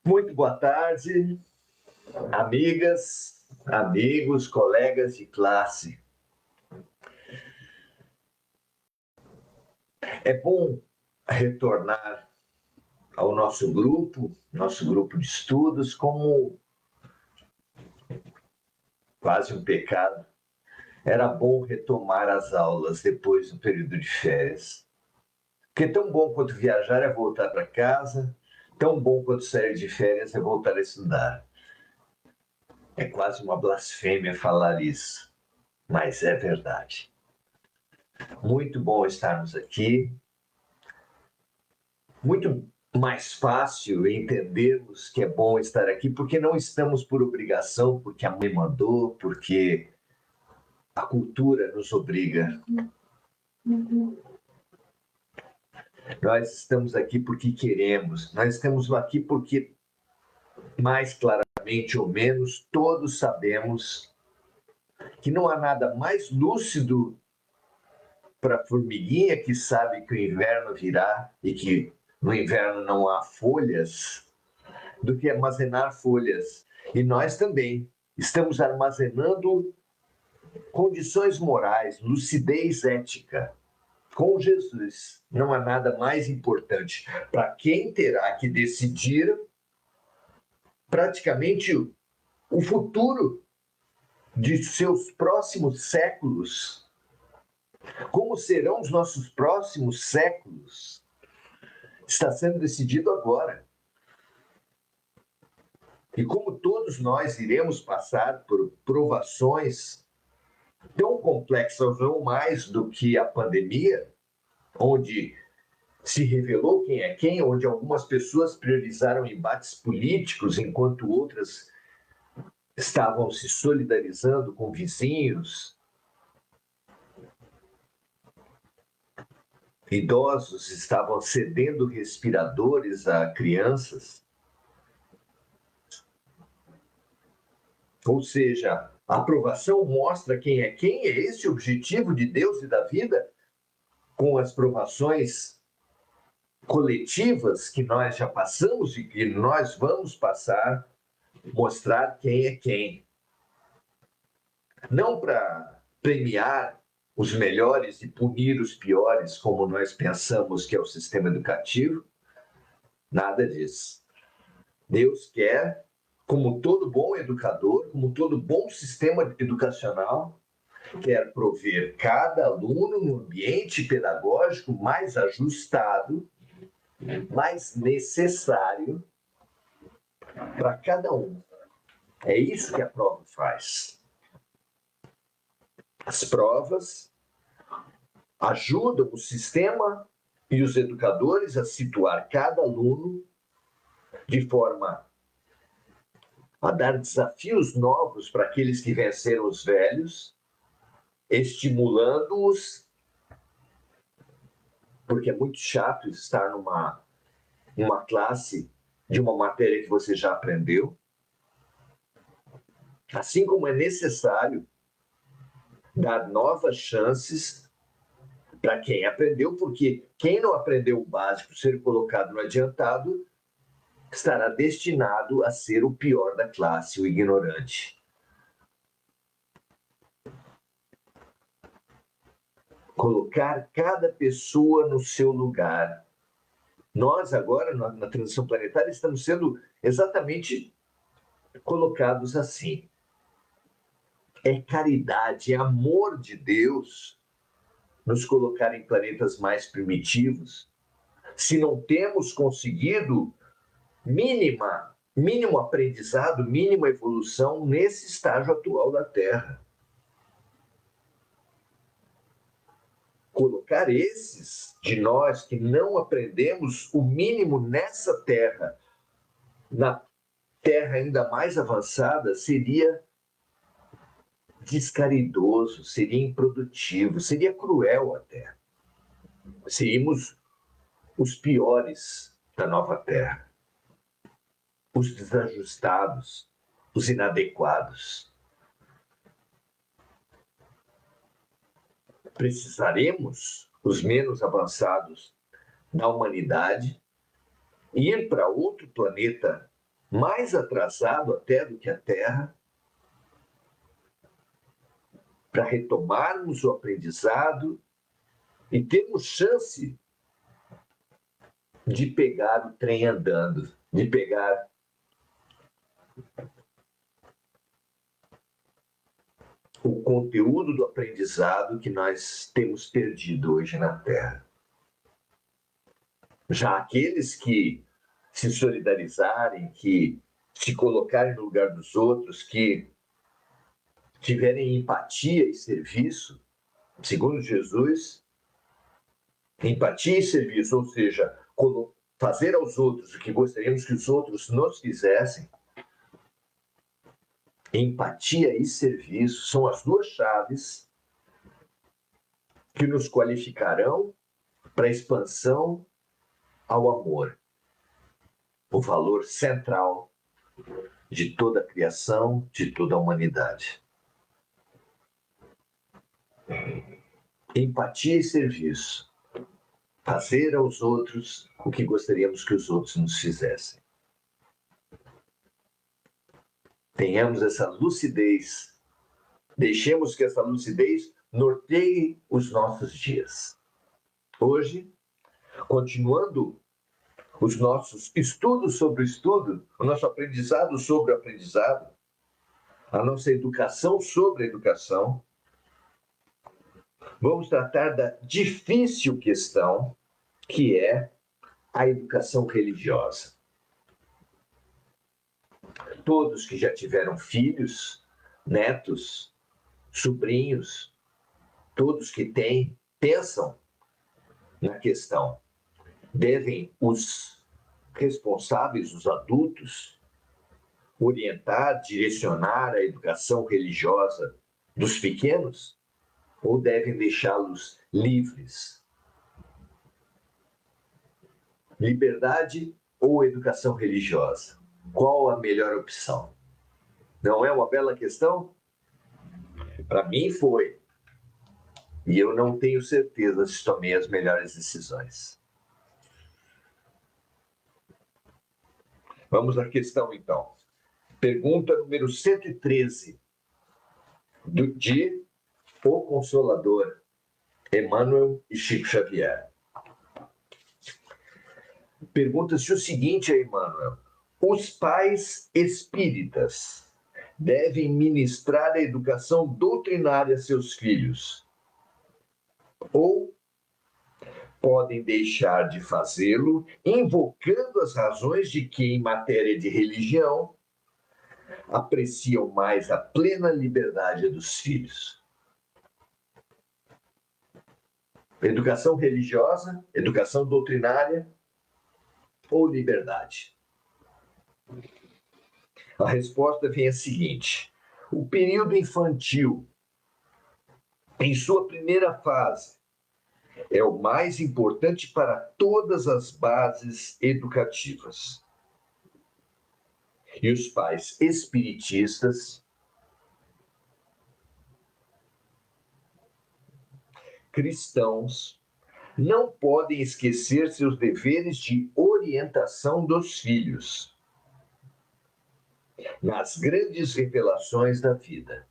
Muito boa tarde, amigas, amigos, colegas de classe. É bom retornar ao nosso grupo de estudos, como quase um pecado. Era bom retomar as aulas depois do período de férias. Porque tão bom quanto viajar é voltar para casa, tão bom quanto sair de férias é voltar a estudar. É quase uma blasfêmia falar isso, mas é verdade. Muito bom estarmos aqui. Muito mais fácil entendermos que é bom estar aqui, porque não estamos por obrigação, porque a mãe mandou, porque a cultura nos obriga. Nós estamos aqui porque queremos, nós estamos aqui porque, mais claramente ou menos, todos sabemos que não há nada mais lúcido para a formiguinha que sabe que o inverno virá e que no inverno não há folhas, do que armazenar folhas. E nós também estamos armazenando condições morais, lucidez ética. Com Jesus, não há nada mais importante para quem terá que decidir praticamente o futuro de seus próximos séculos. Como serão os nossos próximos séculos? Está sendo decidido agora. E como todos nós iremos passar por provações tão complexas ou mais do que a pandemia, onde se revelou quem é quem, onde algumas pessoas priorizaram embates políticos, enquanto outras estavam se solidarizando com vizinhos. Idosos estavam cedendo respiradores a crianças. Ou seja, a aprovação mostra quem é quem, é esse o objetivo de Deus e da vida, com as provações coletivas que nós já passamos e que nós vamos passar, mostrar quem é quem. Não para premiar os melhores e punir os piores, como nós pensamos que é o sistema educativo, nada disso. Deus quer, como todo bom educador, como todo bom sistema educacional, quer prover cada aluno no ambiente pedagógico mais ajustado, mais necessário para cada um. É isso que a prova faz. As provas ajudam o sistema e os educadores a situar cada aluno de forma a dar desafios novos para aqueles que venceram os velhos, estimulando-os, porque é muito chato estar numa classe de uma matéria que você já aprendeu. Assim como é necessário dar novas chances para quem aprendeu, porque quem não aprendeu o básico, ser colocado no adiantado, estará destinado a ser o pior da classe, o ignorante. Colocar cada pessoa no seu lugar. Nós agora, na transição planetária, estamos sendo exatamente colocados assim. É caridade, é amor de Deus nos colocar em planetas mais primitivos, se não temos conseguido mínimo aprendizado, mínima evolução nesse estágio atual da Terra. Colocar esses de nós que não aprendemos o mínimo nessa Terra, na Terra ainda mais avançada, seria descaridoso, seria improdutivo, seria cruel até. Seríamos os piores da nova Terra, os desajustados, os inadequados. Precisaremos, os menos avançados da humanidade, ir para outro planeta mais atrasado até do que a Terra, para retomarmos o aprendizado e termos chance de pegar o trem andando, de pegar o conteúdo do aprendizado que nós temos perdido hoje na Terra. Já aqueles que se solidarizarem, que se colocarem no lugar dos outros, que tiverem empatia e serviço, segundo Jesus, empatia e serviço, ou seja, fazer aos outros o que gostaríamos que os outros nos fizessem, empatia e serviço são as duas chaves que nos qualificarão para a expansão ao amor, o valor central de toda a criação, de toda a humanidade. Empatia e serviço. Fazer aos outros o que gostaríamos que os outros nos fizessem. Tenhamos essa lucidez. Deixemos que essa lucidez norteie os nossos dias. Hoje, continuando os nossos estudos sobre o estudo, o nosso aprendizado sobre o aprendizado, a nossa educação sobre a educação, vamos tratar da difícil questão que é a educação religiosa. Todos que já tiveram filhos, netos, sobrinhos, todos que têm, pensam na questão. Devem os responsáveis, os adultos, orientar, direcionar a educação religiosa dos pequenos ou devem deixá-los livres? Liberdade ou educação religiosa? Qual a melhor opção? Não é uma bela questão? Para mim foi. E eu não tenho certeza se tomei as melhores decisões. Vamos à questão, então. Pergunta número 113, de O Consolador, Emmanuel e Chico Xavier. Pergunta-se o seguinte a Emmanuel: os pais espíritas devem ministrar a educação doutrinária a seus filhos ou podem deixar de fazê-lo, invocando as razões de que, em matéria de religião, apreciam mais a plena liberdade dos filhos? Educação religiosa, educação doutrinária ou liberdade? A resposta vem a seguinte: o período infantil, em sua primeira fase, é o mais importante para todas as bases educativas. E os pais espiritistas, cristãos, não podem esquecer seus deveres de orientação dos filhos nas grandes revelações da vida.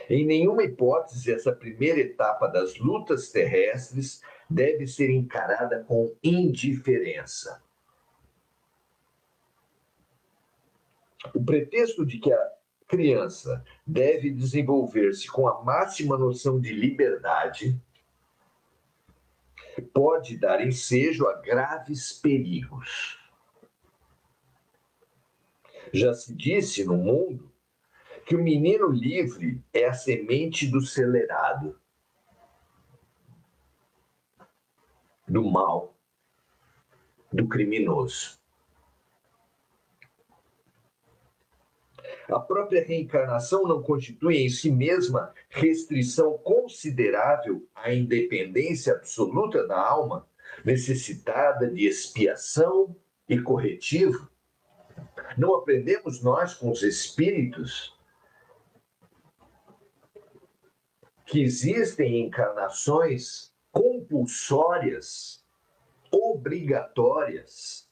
Em nenhuma hipótese, essa primeira etapa das lutas terrestres deve ser encarada com indiferença. O pretexto de que a criança deve desenvolver-se com a máxima noção de liberdade pode dar ensejo a graves perigos. Já se disse no mundo que o menino livre é a semente do celerado, do mal, do criminoso. A própria reencarnação não constitui em si mesma restrição considerável à independência absoluta da alma, necessitada de expiação e corretivo? Não aprendemos nós com os espíritos que existem encarnações compulsórias, obrigatórias,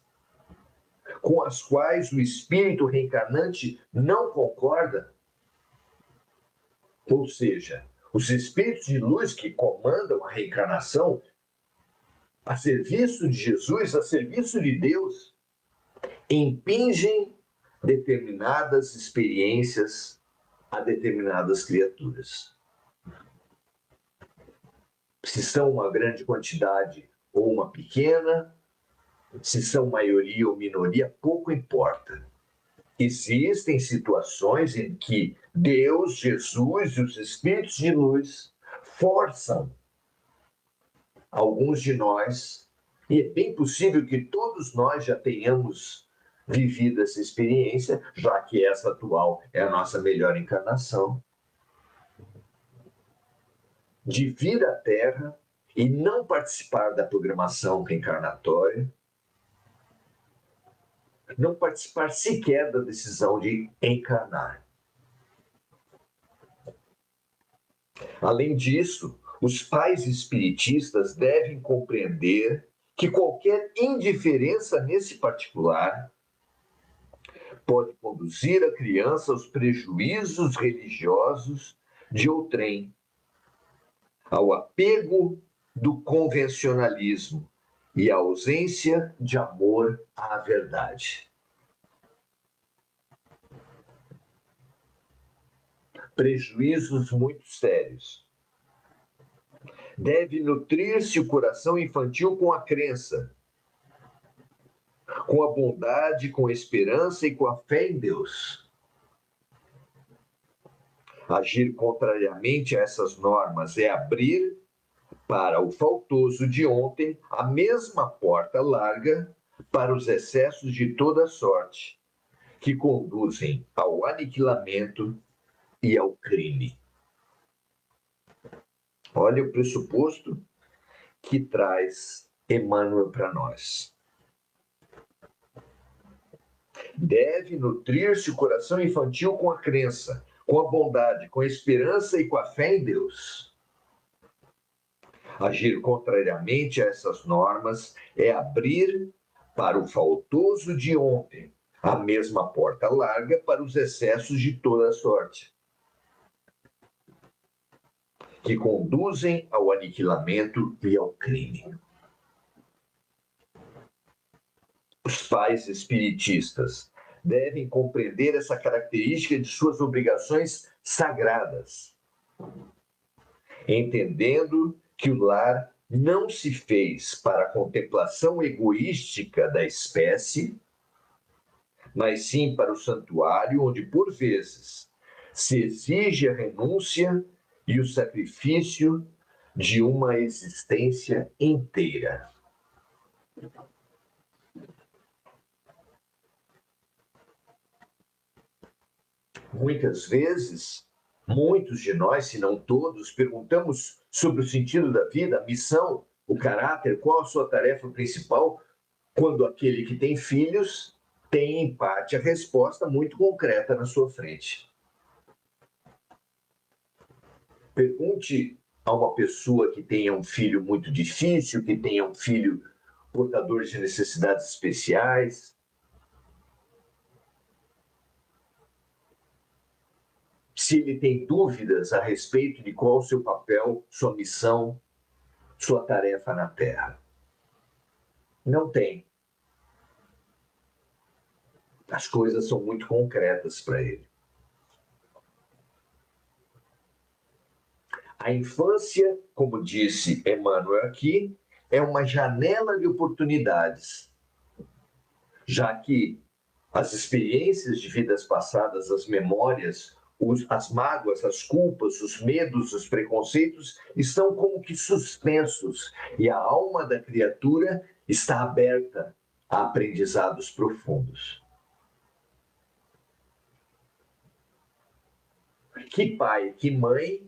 com as quais o espírito reencarnante não concorda. Ou seja, os espíritos de luz que comandam a reencarnação a serviço de Jesus, a serviço de Deus, impingem determinadas experiências a determinadas criaturas. Se são uma grande quantidade ou uma pequena, se são maioria ou minoria, pouco importa. Existem situações em que Deus, Jesus e os espíritos de luz forçam alguns de nós, e é bem possível que todos nós já tenhamos vivido essa experiência, já que essa atual é a nossa melhor encarnação, de vir à Terra e não participar da programação reencarnatória, não participar sequer da decisão de encarnar. Além disso, os pais espiritistas devem compreender que qualquer indiferença nesse particular pode conduzir a criança aos prejuízos religiosos de outrem, ao apego do convencionalismo e à ausência de amor à verdade. Prejuízos muito sérios. Deve nutrir-se o coração infantil com a crença, com a bondade, com a esperança e com a fé em Deus. Agir contrariamente a essas normas é abrir para o faltoso de ontem a mesma porta larga para os excessos de toda sorte, que conduzem ao aniquilamento e ao crime. Olha o pressuposto que traz Emmanuel para nós. Deve nutrir-se o coração infantil com a crença, com a bondade, com a esperança e com a fé em Deus. Agir contrariamente a essas normas é abrir para o faltoso de ontem a mesma porta larga para os excessos de toda sorte, que conduzem ao aniquilamento e ao crime. Os pais espiritistas devem compreender essa característica de suas obrigações sagradas, entendendo que o lar não se fez para a contemplação egoística da espécie, mas sim para o santuário onde, por vezes, se exige a renúncia e o sacrifício de uma existência inteira. Muitas vezes, muitos de nós, se não todos, perguntamos sobre o sentido da vida, a missão, o caráter, qual a sua tarefa principal, quando aquele que tem filhos tem, em parte, a resposta muito concreta na sua frente. Pergunte a uma pessoa que tenha um filho muito difícil, que tenha um filho portador de necessidades especiais, se ele tem dúvidas a respeito de qual o seu papel, sua missão, sua tarefa na Terra. Não tem. As coisas são muito concretas para ele. A infância, como disse Emmanuel aqui, é uma janela de oportunidades, já que as experiências de vidas passadas, as memórias, as mágoas, as culpas, os medos, os preconceitos estão como que suspensos e a alma da criatura está aberta a aprendizados profundos. Que pai, que mãe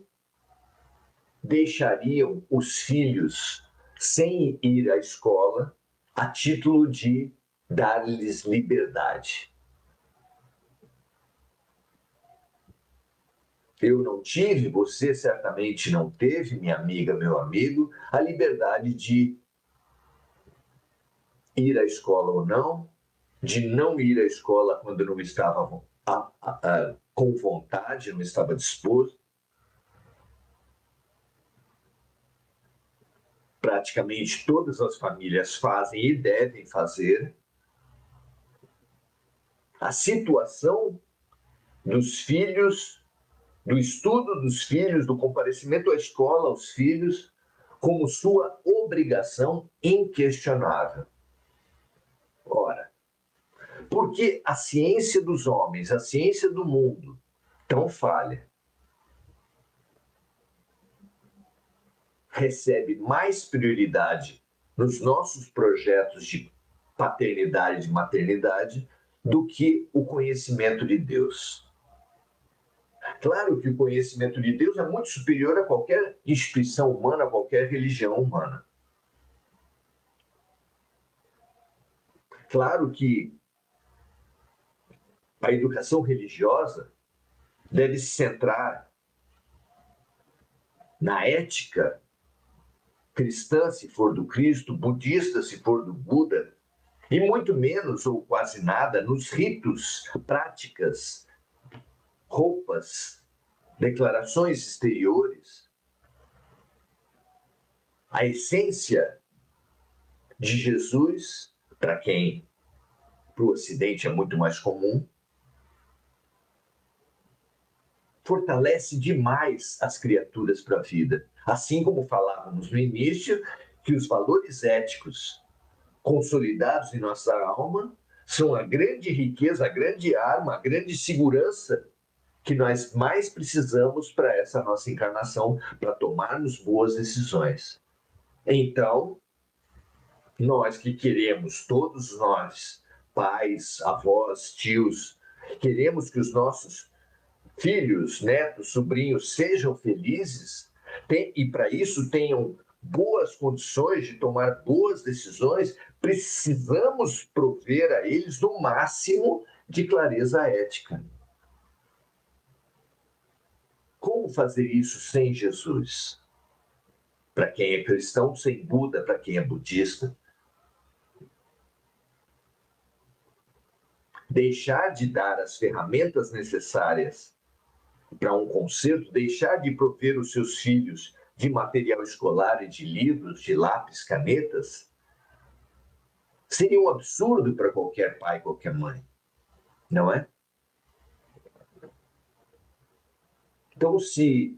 deixariam os filhos sem ir à escola a título de dar-lhes liberdade? Eu não tive, você certamente não teve, minha amiga, meu amigo, a liberdade de ir à escola ou não, de não ir à escola quando não estava com vontade, não estava disposto. Praticamente todas as famílias fazem e devem fazer. A situação dos filhos, do estudo dos filhos, do comparecimento à escola aos filhos, como sua obrigação inquestionável. Ora, por que a ciência dos homens, a ciência do mundo, tão falha? Recebe mais prioridade nos nossos projetos de paternidade e maternidade do que o conhecimento de Deus. Claro que o conhecimento de Deus é muito superior a qualquer instituição humana, a qualquer religião humana. Claro que a educação religiosa deve se centrar na ética cristã, se for do Cristo, budista, se for do Buda, e muito menos ou quase nada nos ritos, práticas, roupas, declarações exteriores. A essência de Jesus, para quem para o Ocidente é muito mais comum, fortalece demais as criaturas para a vida. Assim como falávamos no início, que os valores éticos consolidados em nossa alma são a grande riqueza, a grande arma, a grande segurança que nós mais precisamos para essa nossa encarnação, para tomarmos boas decisões. Então, nós que queremos, todos nós, pais, avós, tios, queremos que os nossos filhos, netos, sobrinhos sejam felizes e para isso tenham boas condições de tomar boas decisões, precisamos prover a eles o máximo de clareza ética. Como fazer isso sem Jesus? Para quem é cristão, sem Buda, para quem é budista. Deixar de dar as ferramentas necessárias para um concerto, deixar de prover os seus filhos de material escolar e de livros, de lápis, canetas, seria um absurdo para qualquer pai, qualquer mãe, não é? Então, se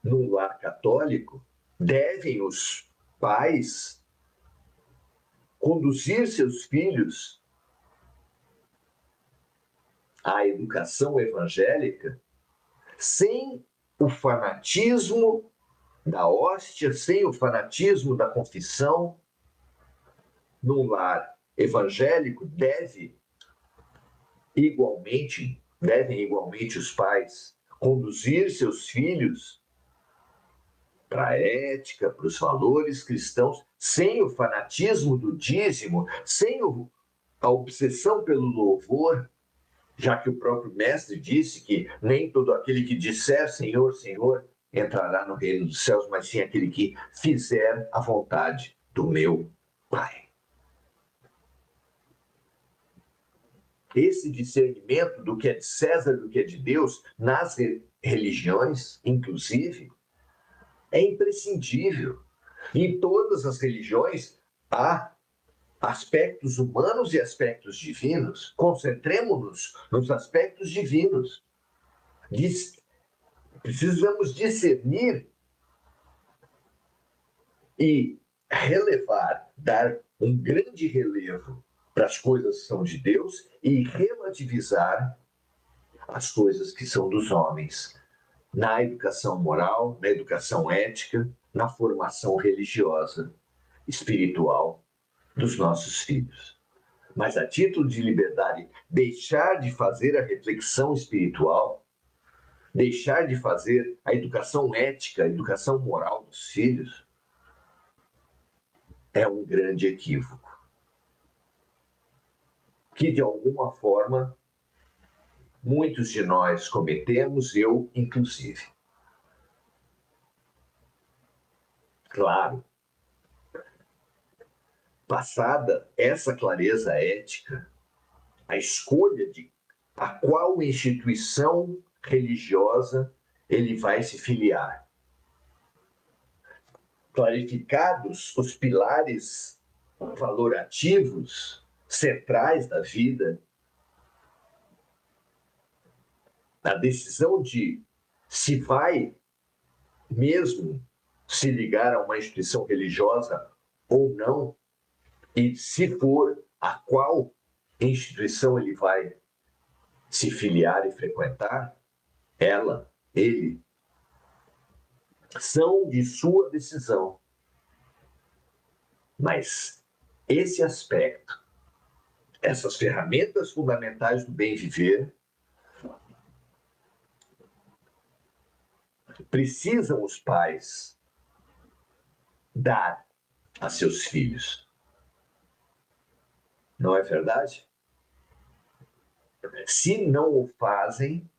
num lar católico, devem os pais conduzir seus filhos à educação evangélica sem o fanatismo da hóstia, sem o fanatismo da confissão. Num lar evangélico, devem igualmente os pais conduzir seus filhos para a ética, para os valores cristãos, sem o fanatismo do dízimo, sem a obsessão pelo louvor, já que o próprio mestre disse que nem todo aquele que disser Senhor, Senhor, entrará no reino dos céus, mas sim aquele que fizer a vontade do meu Pai. Esse discernimento do que é de César e do que é de Deus, nas religiões, inclusive, é imprescindível. Em todas as religiões há aspectos humanos e aspectos divinos. Concentremos-nos nos aspectos divinos. Precisamos discernir e relevar, dar um grande relevo para as coisas que são de Deus e relativizar as coisas que são dos homens, na educação moral, na educação ética, na formação religiosa, espiritual dos nossos filhos. Mas a título de liberdade, deixar de fazer a reflexão espiritual, deixar de fazer a educação ética, a educação moral dos filhos, é um grande equívoco. Que, de alguma forma, muitos de nós cometemos, eu inclusive. Claro, Passada essa clareza ética, a escolha de a qual instituição religiosa ele vai se filiar. Clarificados os pilares valorativos centrais da vida, a decisão de se vai mesmo se ligar a uma instituição religiosa ou não, e se for, a qual instituição ele vai se filiar e frequentar, ela, ele, são de sua decisão. Mas esse aspecto, essas ferramentas fundamentais do bem viver, precisam os pais dar a seus filhos. Não é verdade? Se não o fazem,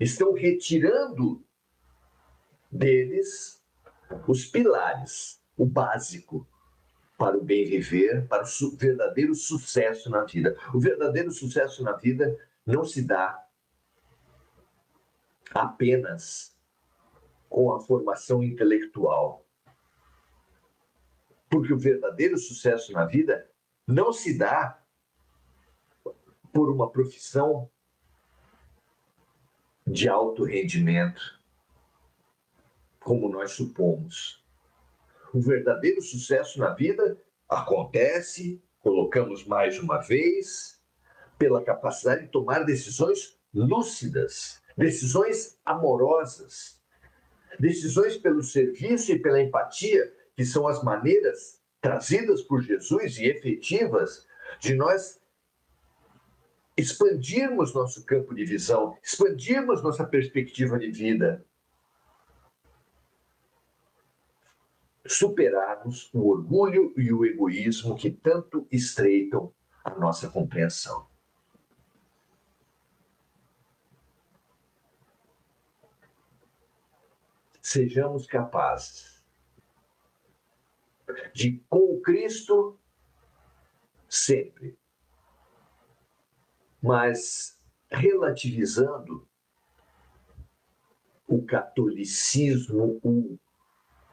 estão retirando deles os pilares, o básico para o bem viver, para o verdadeiro sucesso na vida. O verdadeiro sucesso na vida não se dá apenas com a formação intelectual. Porque o verdadeiro sucesso na vida não se dá por uma profissão de alto rendimento, como nós supomos. O verdadeiro sucesso na vida acontece, colocamos mais uma vez, pela capacidade de tomar decisões lúcidas, decisões amorosas, decisões pelo serviço e pela empatia, que são as maneiras trazidas por Jesus e efetivas de nós expandirmos nosso campo de visão, expandirmos nossa perspectiva de vida, superarmos o orgulho e o egoísmo que tanto estreitam a nossa compreensão. Sejamos capazes de, com Cristo, sempre, mas relativizando o catolicismo, o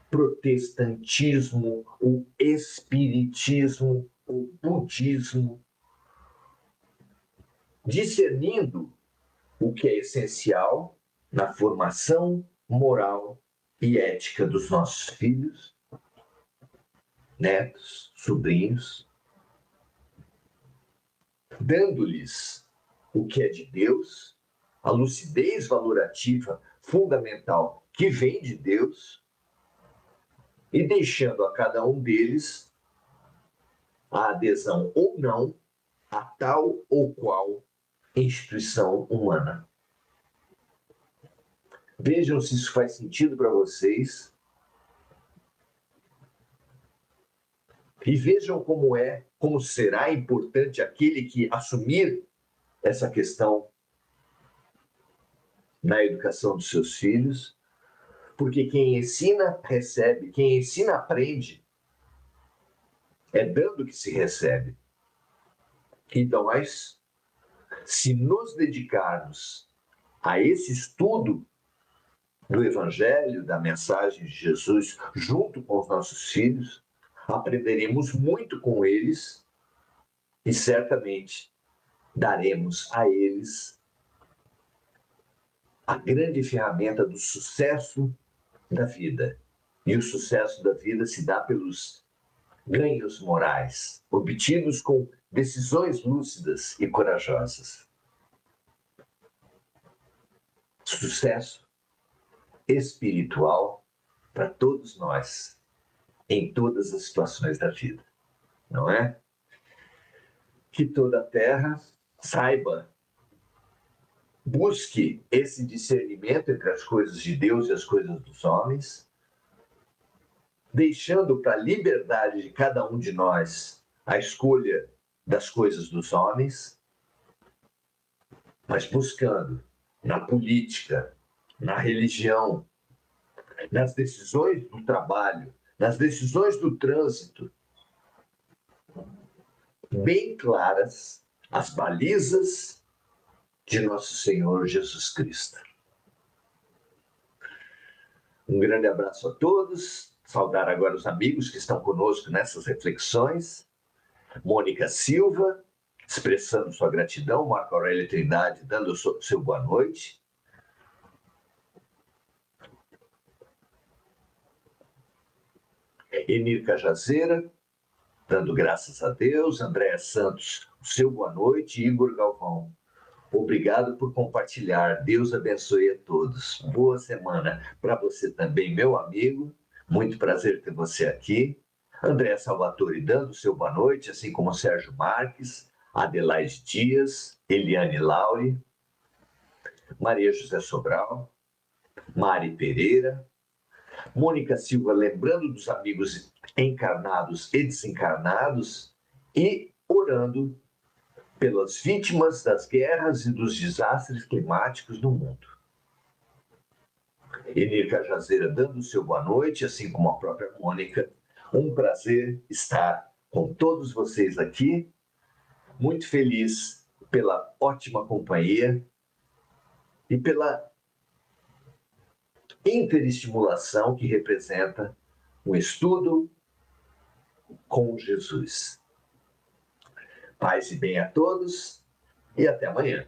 protestantismo, o espiritismo, o budismo, discernindo o que é essencial na formação moral e ética dos nossos filhos, netos, sobrinhos, dando-lhes o que é de Deus, a lucidez valorativa fundamental que vem de Deus, e deixando a cada um deles a adesão ou não a tal ou qual instituição humana. Vejam se isso faz sentido para vocês. E vejam como será importante aquele que assumir essa questão na educação dos seus filhos, porque quem ensina, recebe, quem ensina, aprende. É dando que se recebe. Então, nós, se nos dedicarmos a esse estudo do Evangelho, da mensagem de Jesus, junto com os nossos filhos, aprenderemos muito com eles e certamente daremos a eles a grande ferramenta do sucesso da vida. E o sucesso da vida se dá pelos ganhos morais, obtidos com decisões lúcidas e corajosas. Sucesso espiritual para todos nós, em todas as situações da vida, não é? Que toda a terra saiba, busque esse discernimento entre as coisas de Deus e as coisas dos homens, deixando para a liberdade de cada um de nós a escolha das coisas dos homens, mas buscando na política, na religião, nas decisões do trabalho, nas decisões do trânsito, bem claras as balizas de nosso Senhor Jesus Cristo. Um grande abraço a todos. Saudar agora os amigos que estão conosco nessas reflexões. Mônica Silva, expressando sua gratidão. Marco Aurélio Trindade, dando seu boa noite. Enir Cajazeira, dando graças a Deus. Andréa Santos, o seu boa noite. Igor Galvão, obrigado por compartilhar. Deus abençoe a todos. Boa semana para você também, meu amigo. Muito prazer ter você aqui. André Salvatore dando seu boa noite, assim como Sérgio Marques, Adelaide Dias, Eliane Lauri, Maria José Sobral, Mari Pereira, Mônica Silva lembrando dos amigos encarnados e desencarnados e orando pelas vítimas das guerras e dos desastres climáticos no mundo. Enir Cajazeira dando seu boa noite, assim como a própria Mônica. Um prazer estar com todos vocês aqui. Muito feliz pela ótima companhia e pela interestimulação que representa o estudo com Jesus. Paz e bem a todos e até amanhã.